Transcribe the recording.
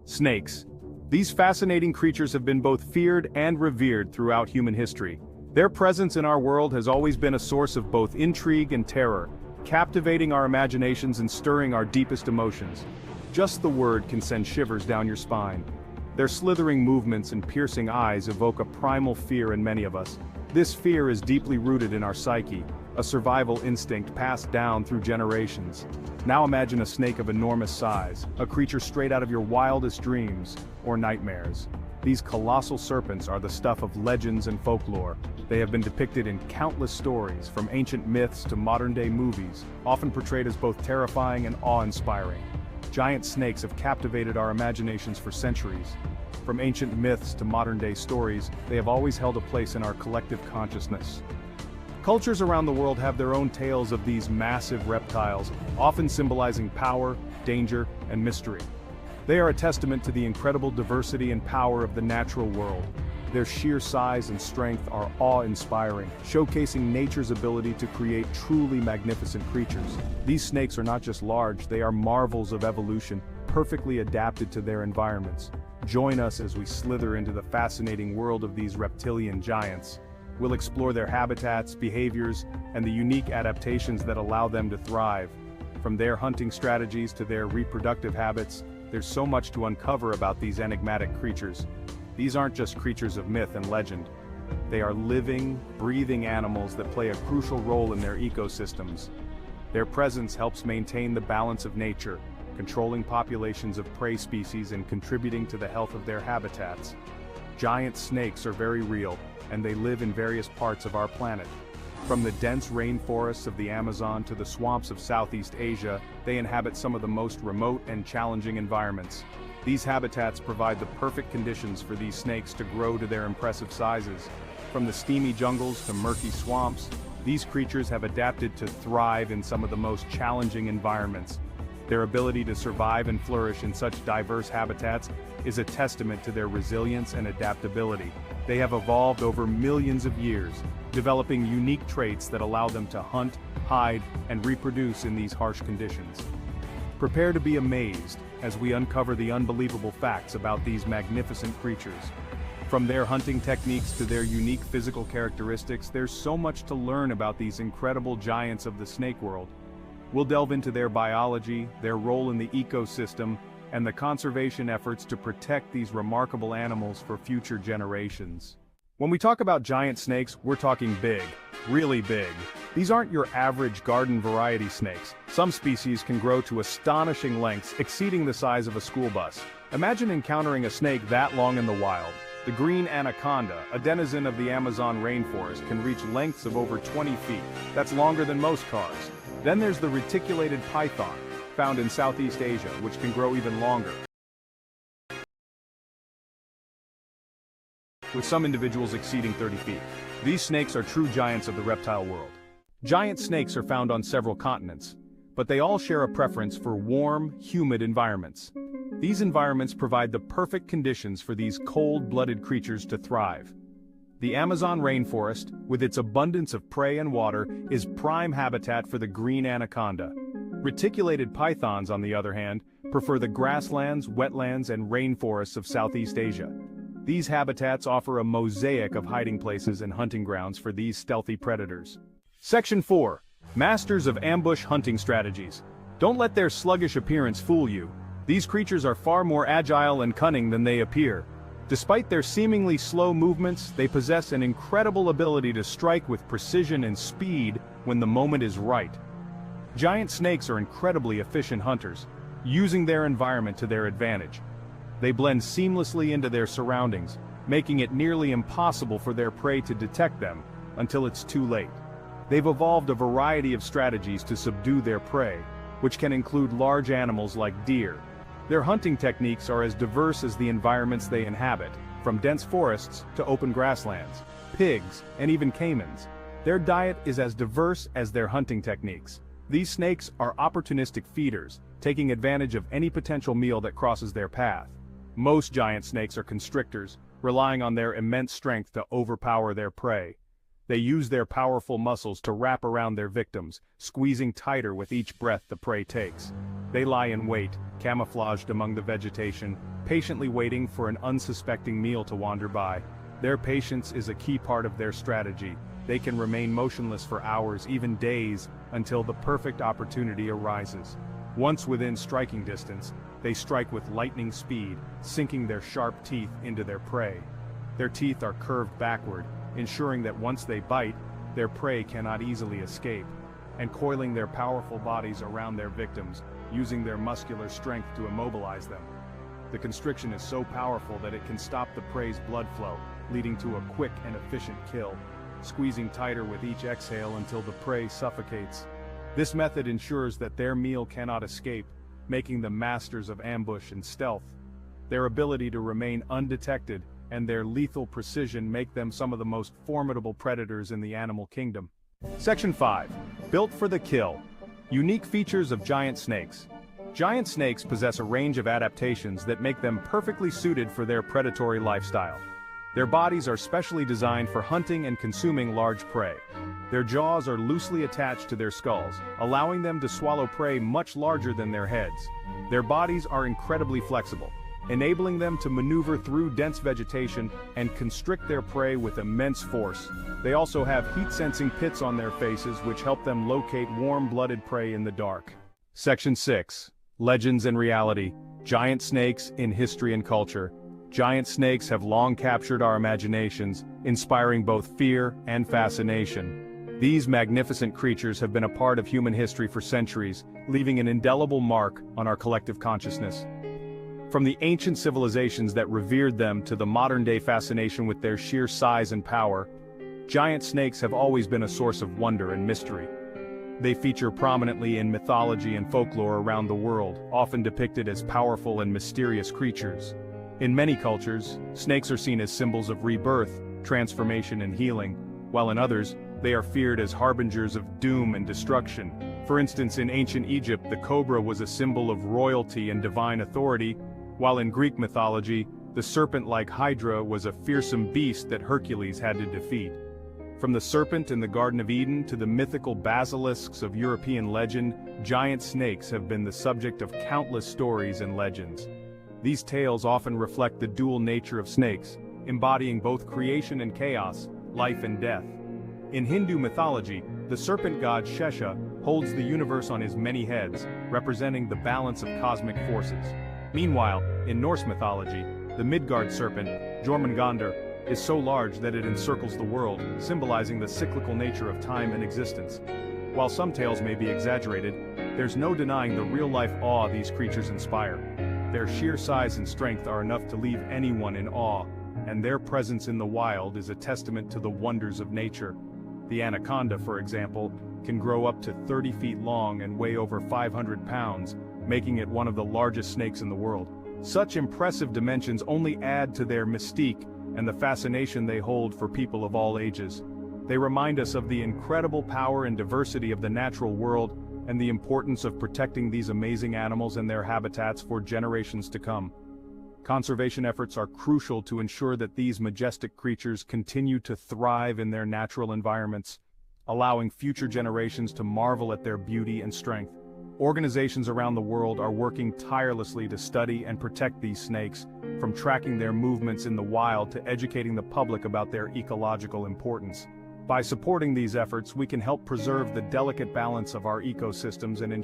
Snakes. These fascinating creatures have been both feared and revered throughout human history. Their presence in our world has always been a source of both intrigue and terror, captivating our imaginations and stirring our deepest emotions. Just the word can send shivers down your spine. Their slithering movements and piercing eyes evoke a primal fear in many of us. This fear is deeply rooted in our psyche, a survival instinct passed down through generations. Now imagine a snake of enormous size, a creature straight out of your wildest dreams or nightmares. These colossal serpents are the stuff of legends and folklore. They have been depicted in countless stories, from ancient myths to modern-day movies, often portrayed as both terrifying and awe-inspiring. Giant snakes have captivated our imaginations for centuries. From ancient myths to modern-day stories, they have always held a place in our collective consciousness. Cultures around the world have their own tales of these massive reptiles, often symbolizing power, danger, and mystery. They are a testament to the incredible diversity and power of the natural world. Their sheer size and strength are awe-inspiring, showcasing nature's ability to create truly magnificent creatures. These snakes are not just large, they are marvels of evolution, perfectly adapted to their environments. Join us as we slither into the fascinating world of these reptilian giants. We'll explore their habitats, behaviors, and the unique adaptations that allow them to thrive. From their hunting strategies to their reproductive habits, there's so much to uncover about these enigmatic creatures. These aren't just creatures of myth and legend. They are living, breathing animals that play a crucial role in their ecosystems. Their presence helps maintain the balance of nature, controlling populations of prey species and contributing to the health of their habitats. Giant snakes are very real, and they live in various parts of our planet. From the dense rainforests of the Amazon to the swamps of Southeast Asia, they inhabit some of the most remote and challenging environments. These habitats provide the perfect conditions for these snakes to grow to their impressive sizes. From the steamy jungles to murky swamps, these creatures have adapted to thrive in some of the most challenging environments. Their ability to survive and flourish in such diverse habitats is a testament to their resilience and adaptability. They have evolved over millions of years, developing unique traits that allow them to hunt, hide, and reproduce in these harsh conditions. Prepare to be amazed as we uncover the unbelievable facts about these magnificent creatures. From their hunting techniques to their unique physical characteristics, there's so much to learn about these incredible giants of the snake world. We'll delve into their biology, their role in the ecosystem, and the conservation efforts to protect these remarkable animals for future generations. When we talk about giant snakes, we're talking big, really big. These aren't your average garden variety snakes. Some species can grow to astonishing lengths, exceeding the size of a school bus. Imagine encountering a snake that long in the wild. The green anaconda, a denizen of the Amazon rainforest, can reach lengths of over 20 feet. That's longer than most cars. Then there's the reticulated python, found in Southeast Asia, which can grow even longer, with some individuals exceeding 30 feet. These snakes are true giants of the reptile world. Giant snakes are found on several continents, but they all share a preference for warm, humid environments. These environments provide the perfect conditions for these cold-blooded creatures to thrive. The Amazon rainforest, with its abundance of prey and water, is prime habitat for the green anaconda. Reticulated pythons, on the other hand, prefer the grasslands, wetlands, and rainforests of Southeast Asia. These habitats offer a mosaic of hiding places and hunting grounds for these stealthy predators. Section 4. Masters of Ambush Hunting Strategies. Don't let their sluggish appearance fool you. These creatures are far more agile and cunning than they appear. Despite their seemingly slow movements, they possess an incredible ability to strike with precision and speed when the moment is right. Giant snakes are incredibly efficient hunters, using their environment to their advantage. They blend seamlessly into their surroundings, making it nearly impossible for their prey to detect them until it's too late. They've evolved a variety of strategies to subdue their prey, which can include large animals like deer. Their hunting techniques are as diverse as the environments they inhabit, from dense forests to open grasslands, pigs, and even caimans. Their diet is as diverse as their hunting techniques. These snakes are opportunistic feeders, taking advantage of any potential meal that crosses their path. Most giant snakes are constrictors, relying on their immense strength to overpower their prey. They use their powerful muscles to wrap around their victims, squeezing tighter with each breath the prey takes. They lie in wait, camouflaged among the vegetation, patiently waiting for an unsuspecting meal to wander by. Their patience is a key part of their strategy. They can remain motionless for hours, even days, until the perfect opportunity arises. Once within striking distance, they strike with lightning speed, sinking their sharp teeth into their prey. Their teeth are curved backward, ensuring that once they bite, their prey cannot easily escape, and coiling their powerful bodies around their victims, using their muscular strength to immobilize them. The constriction is so powerful that it can stop the prey's blood flow, leading to a quick and efficient kill, squeezing tighter with each exhale until the prey suffocates. This method ensures that their meal cannot escape, making them masters of ambush and stealth. Their ability to remain undetected and their lethal precision make them some of the most formidable predators in the animal kingdom. Section 5. Built for the kill. Unique features of giant snakes. Giant snakes possess a range of adaptations that make them perfectly suited for their predatory lifestyle. Their bodies are specially designed for hunting and consuming large prey. Their jaws are loosely attached to their skulls, allowing them to swallow prey much larger than their heads. Their bodies are incredibly flexible, enabling them to maneuver through dense vegetation and constrict their prey with immense force. They also have heat-sensing pits on their faces which help them locate warm-blooded prey in the dark. Section 6. Legends and reality. Giant snakes in history and culture. Giant snakes have long captured our imaginations, inspiring both fear and fascination. These magnificent creatures have been a part of human history for centuries, leaving an indelible mark on our collective consciousness. From the ancient civilizations that revered them to the modern-day fascination with their sheer size and power, giant snakes have always been a source of wonder and mystery. They feature prominently in mythology and folklore around the world, often depicted as powerful and mysterious creatures. In many cultures, snakes are seen as symbols of rebirth, transformation and healing, while in others, they are feared as harbingers of doom and destruction. For instance, in ancient Egypt, the cobra was a symbol of royalty and divine authority, while in Greek mythology, the serpent-like Hydra was a fearsome beast that Hercules had to defeat. From the serpent in the Garden of Eden to the mythical basilisks of European legend, giant snakes have been the subject of countless stories and legends. These tales often reflect the dual nature of snakes, embodying both creation and chaos, life and death. In Hindu mythology, the serpent god Shesha holds the universe on his many heads, representing the balance of cosmic forces. Meanwhile, in Norse mythology, the Midgard serpent, Jormungandr, is so large that it encircles the world, symbolizing the cyclical nature of time and existence. While some tales may be exaggerated, there's no denying the real-life awe these creatures inspire. Their sheer size and strength are enough to leave anyone in awe, and their presence in the wild is a testament to the wonders of nature. The Anaconda, for example, can grow up to 30 feet long and weigh over 500 pounds, making it one of the largest snakes in the world. Such impressive dimensions only add to their mystique and the fascination they hold for people of all ages. They remind us of the incredible power and diversity of the natural world and the importance of protecting these amazing animals and their habitats for generations to come. Conservation efforts are crucial to ensure that these majestic creatures continue to thrive in their natural environments, allowing future generations to marvel at their beauty and strength. Organizations around the world are working tirelessly to study and protect these snakes, from tracking their movements in the wild to educating the public about their ecological importance. By supporting these efforts, we can help preserve the delicate balance of our ecosystems and ensure